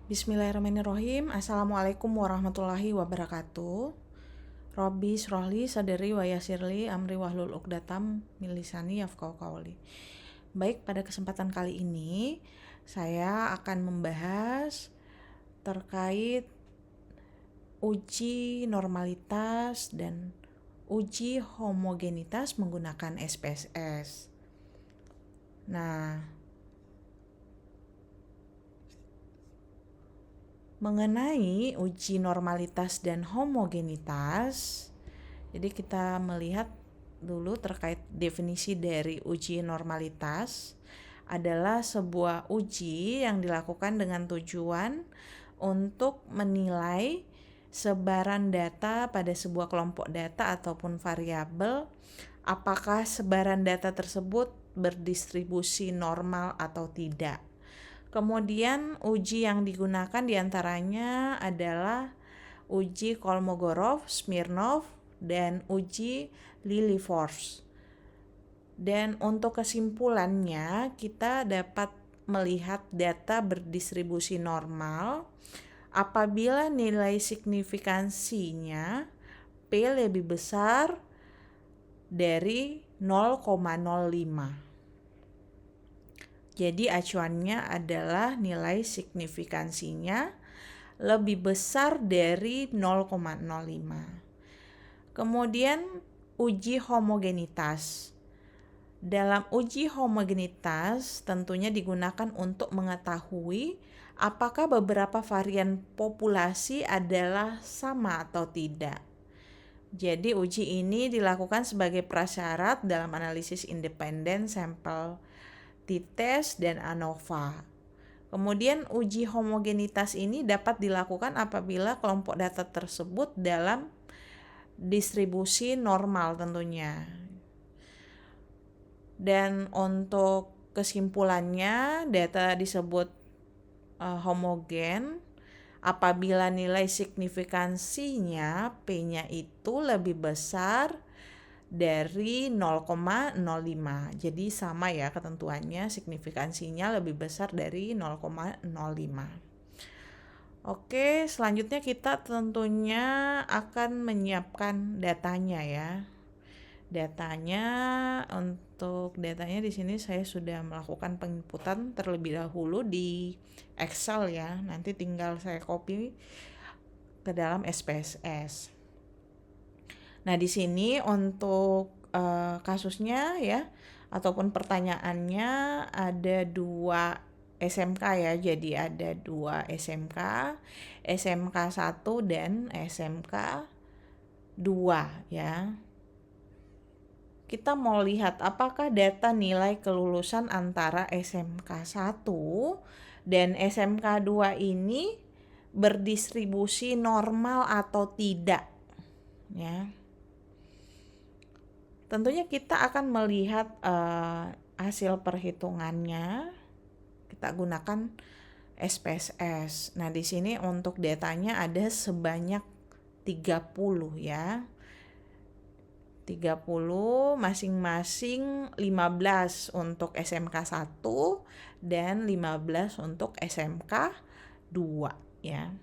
Bismillahirrahmanirrahim. Assalamualaikum warahmatullahi wabarakatuh. Robbi srohli sadri wa yassirli amri wahlul 'uqdatam min lisani yafqahu qawli. Baik, pada kesempatan kali ini saya akan membahas terkait uji normalitas dan uji homogenitas menggunakan SPSS. Nah, mengenai uji normalitas dan homogenitas, jadi kita melihat dulu terkait definisi dari uji normalitas adalah sebuah uji yang dilakukan dengan tujuan untuk menilai sebaran data pada sebuah kelompok data ataupun variabel, apakah sebaran data tersebut berdistribusi normal atau tidak. Kemudian uji yang digunakan diantaranya adalah uji Kolmogorov, Smirnov, dan uji Lilliefors. Dan untuk kesimpulannya kita dapat melihat data berdistribusi normal apabila nilai signifikansinya P lebih besar dari 0,05. Jadi acuannya adalah nilai signifikansinya lebih besar dari 0,05. Kemudian uji homogenitas. Dalam uji homogenitas tentunya digunakan untuk mengetahui apakah beberapa varian populasi adalah sama atau tidak. Jadi uji ini dilakukan sebagai prasyarat dalam analisis independen sampel t-test dan ANOVA. Kemudian uji homogenitas ini dapat dilakukan apabila kelompok data tersebut dalam distribusi normal tentunya. Dan untuk kesimpulannya, data disebut homogen apabila nilai signifikansinya P-nya itu lebih besar dari 0,05. Jadi sama ya ketentuannya, signifikansinya lebih besar dari 0,05. Oke, selanjutnya kita tentunya akan menyiapkan datanya ya. Untuk datanya di sini saya sudah melakukan penginputan terlebih dahulu di Excel ya. Nanti tinggal saya copy ke dalam SPSS. Nah, di sini untuk kasusnya ya ataupun pertanyaannya ada 2 SMK ya. Jadi ada 2 SMK, SMK 1 dan SMK 2 ya. Kita mau lihat apakah data nilai kelulusan antara SMK 1 dan SMK 2 ini berdistribusi normal atau tidak ya. Tentunya kita akan melihat hasil perhitungannya. Kita gunakan SPSS. Nah, di sini untuk datanya ada sebanyak 30 ya. 30 masing-masing 15 untuk SMK 1 dan 15 untuk SMK 2 ya.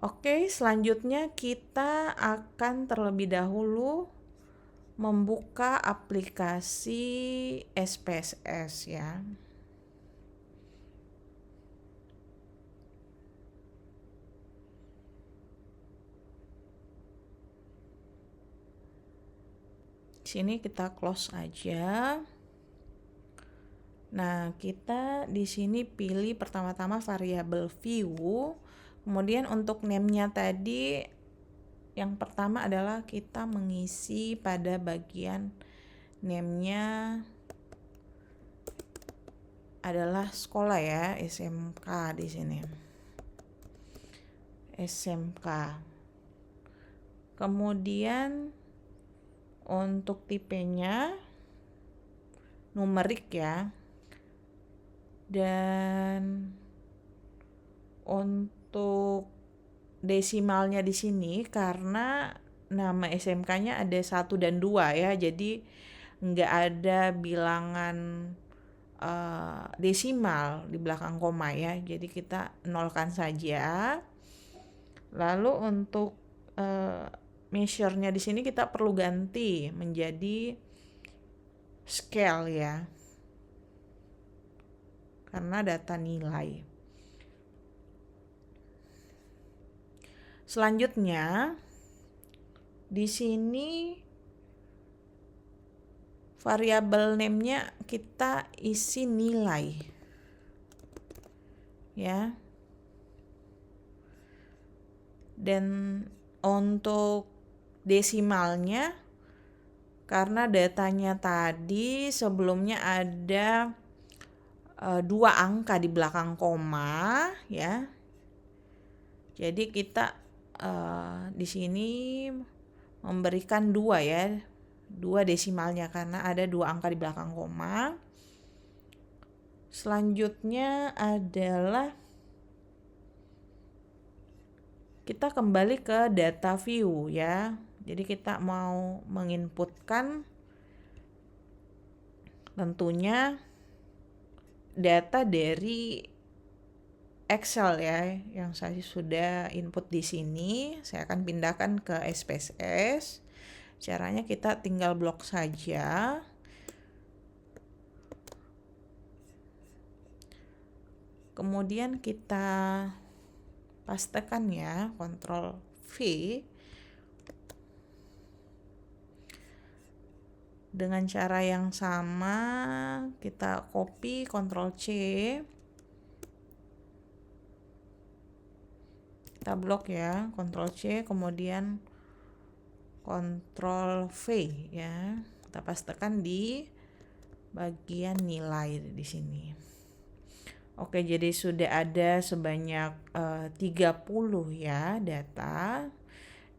Oke, selanjutnya kita akan terlebih dahulu membuka aplikasi SPSS ya. Sini kita close aja. Nah, kita di sini pilih pertama-tama variabel view. Kemudian untuk name-nya tadi yang pertama adalah kita mengisi pada bagian name-nya adalah sekolah ya, SMK di sini. SMK. Kemudian untuk tipenya numerik ya. Dan untuk desimalnya di sini karena nama SMK-nya ada 1 dan 2 ya. Jadi enggak ada bilangan desimal di belakang koma ya. Jadi kita nolkan saja. Lalu untuk measure-nya di sini kita perlu ganti menjadi scale ya. Karena data nilai. Selanjutnya di sini variabel name-nya kita isi nilai. Ya. Dan untuk desimalnya, karena datanya tadi sebelumnya ada 2 angka di belakang koma ya. Jadi kita di sini memberikan 2 ya. 2 desimalnya karena ada 2 angka di belakang koma. Selanjutnya adalah kita kembali ke data view ya. Jadi kita mau menginputkan tentunya data dari Excel ya, yang saya sudah input di sini. Saya akan pindahkan ke SPSS. Caranya kita tinggal blok saja. Kemudian kita pastekan ya, Ctrl V. Dengan cara yang sama, kita copy, Ctrl C. Kita blok ya, Ctrl C, kemudian Ctrl V ya. Kita pastekan di bagian nilai di sini. Oke, jadi sudah ada sebanyak 30 ya data.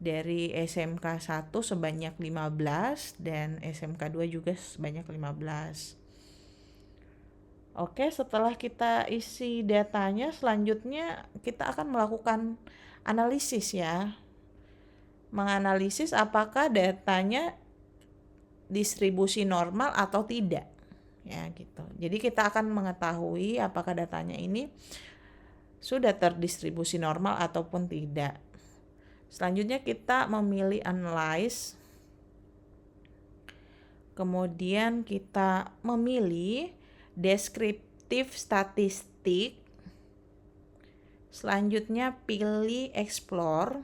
Dari SMK 1 sebanyak 15 dan SMK 2 juga sebanyak 15. Oke, setelah kita isi datanya, selanjutnya kita akan melakukan analisis ya. Menganalisis apakah datanya distribusi normal atau tidak. Ya, gitu. Jadi kita akan mengetahui apakah datanya ini sudah terdistribusi normal ataupun tidak. Selanjutnya kita memilih analyze. Kemudian kita memilih deskriptif statistik. Selanjutnya pilih explore.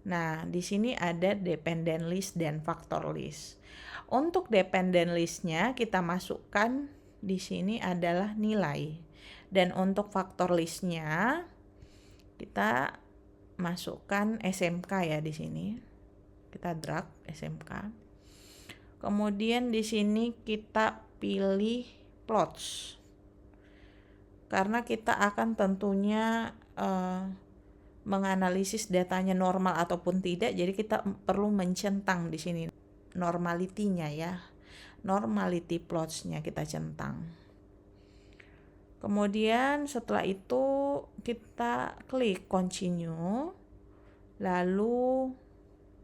Nah, di sini ada dependent list dan factor list. Untuk dependent listnya kita masukkan di sini adalah nilai. Dan untuk factor listnya kita masukkan SMK ya di sini. Kita drag SMK. Kemudian di sini kita pilih plots. Karena kita akan tentunya menganalisis datanya normal ataupun tidak, jadi kita perlu mencentang di sini normality-nya ya. Normality plots-nya kita centang. Kemudian setelah itu kita klik continue, lalu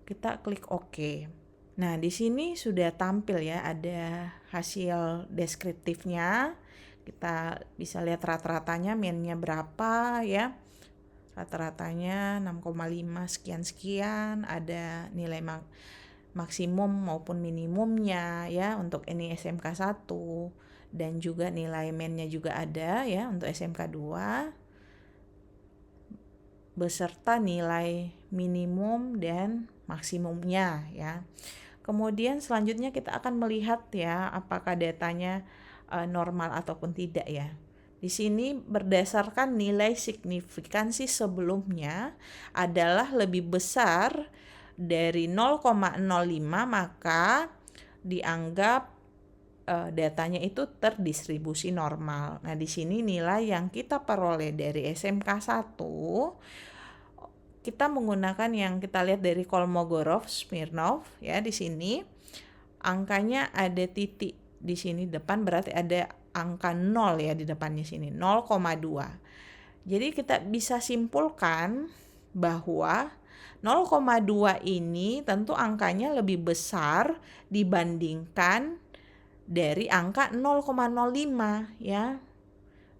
kita klik OK. Nah, di sini sudah tampil ya, ada hasil deskriptifnya. Kita bisa lihat rata-ratanya, mean-nya berapa ya. Rata-ratanya 6,5 sekian-sekian, ada nilai maksimum maupun minimumnya ya untuk ini SMK 1 dan juga nilai mean-nya juga ada ya untuk SMK 2 beserta nilai minimum dan maksimumnya ya. Kemudian selanjutnya kita akan melihat ya apakah datanya normal ataupun tidak ya. Di sini berdasarkan nilai signifikansi sebelumnya adalah lebih besar dari 0,05 maka dianggap datanya itu terdistribusi normal. Nah, di sini nilai yang kita peroleh dari SMK 1 kita menggunakan yang kita lihat dari Kolmogorov, Smirnov ya di sini. Angkanya ada titik di sini depan, berarti ada angka 0 ya di depannya sini, 0,2. Jadi kita bisa simpulkan bahwa 0,2 ini tentu angkanya lebih besar dibandingkan dari angka 0,05 ya.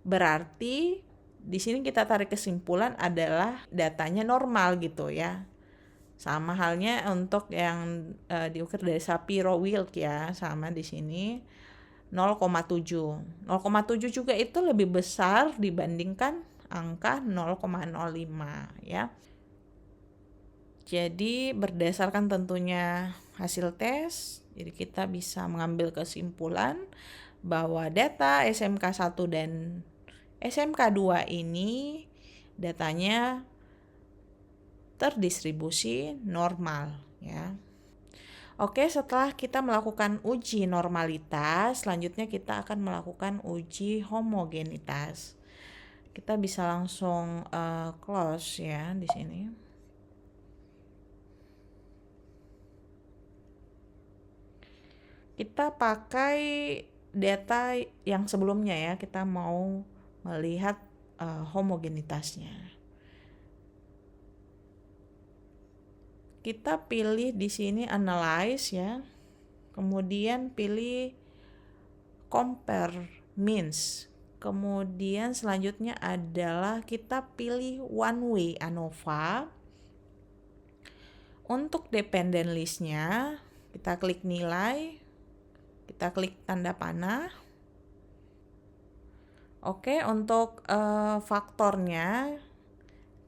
Berarti di sini kita tarik kesimpulan adalah datanya normal gitu ya. Sama halnya untuk yang diukir dari Shapiro-Wilk ya, sama di sini 0,7. 0,7 juga itu lebih besar dibandingkan angka 0,05 ya. Jadi berdasarkan tentunya hasil tes, jadi kita bisa mengambil kesimpulan bahwa data SMK 1 dan SMK 2 ini datanya terdistribusi normal ya. Oke, setelah kita melakukan uji normalitas, selanjutnya kita akan melakukan uji homogenitas. Kita bisa langsung close ya di sini. Kita pakai data yang sebelumnya ya, kita mau melihat homogenitasnya. Kita pilih di sini analyze ya. Kemudian pilih compare means. Kemudian selanjutnya adalah kita pilih one way ANOVA. Untuk dependent list-nya, kita klik nilai, kita klik tanda panah. Oke, untuk faktornya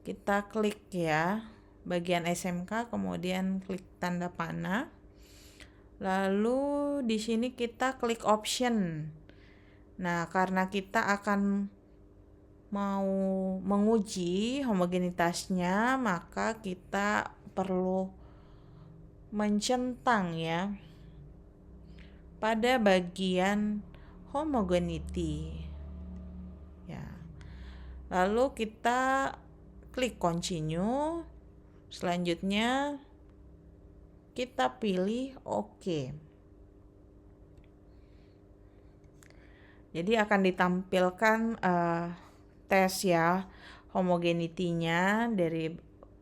kita klik ya bagian SMK, kemudian klik tanda panah. Lalu di sini kita klik option. Nah, karena kita akan mau menguji homogenitasnya, maka kita perlu mencentang ya pada bagian homogeneity. Ya. Lalu kita klik continue. Selanjutnya kita pilih OK. Jadi akan ditampilkan tes ya homogenitinya dari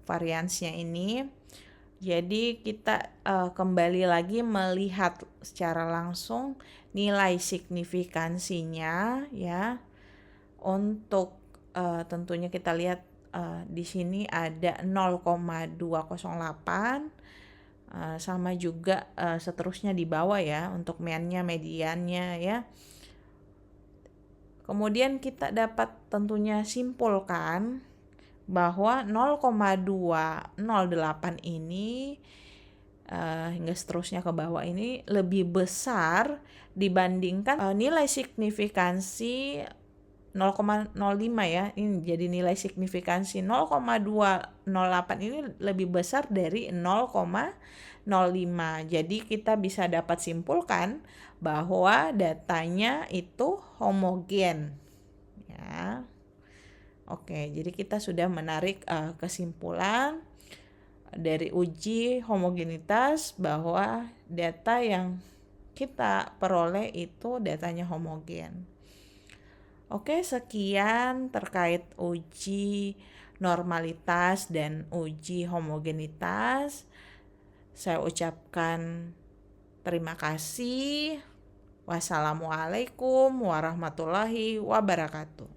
variansnya ini. Jadi kita kembali lagi melihat secara langsung nilai signifikansinya ya. Untuk tentunya kita lihat di sini ada 0,208, sama juga seterusnya di bawah ya untuk meannya, mediannya ya. Kemudian kita dapat tentunya simpulkan bahwa 0,208 ini hingga seterusnya ke bawah ini lebih besar dibandingkan nilai signifikansi 0,05 ya. Ini jadi nilai signifikansi 0,208 ini lebih besar dari 0,05. Jadi kita bisa dapat simpulkan bahwa datanya itu homogen ya. Oke, jadi kita sudah menarik kesimpulan dari uji homogenitas bahwa data yang kita peroleh itu datanya homogen. Oke, sekian terkait uji normalitas dan uji homogenitas. Saya ucapkan terima kasih. Wassalamualaikum warahmatullahi wabarakatuh.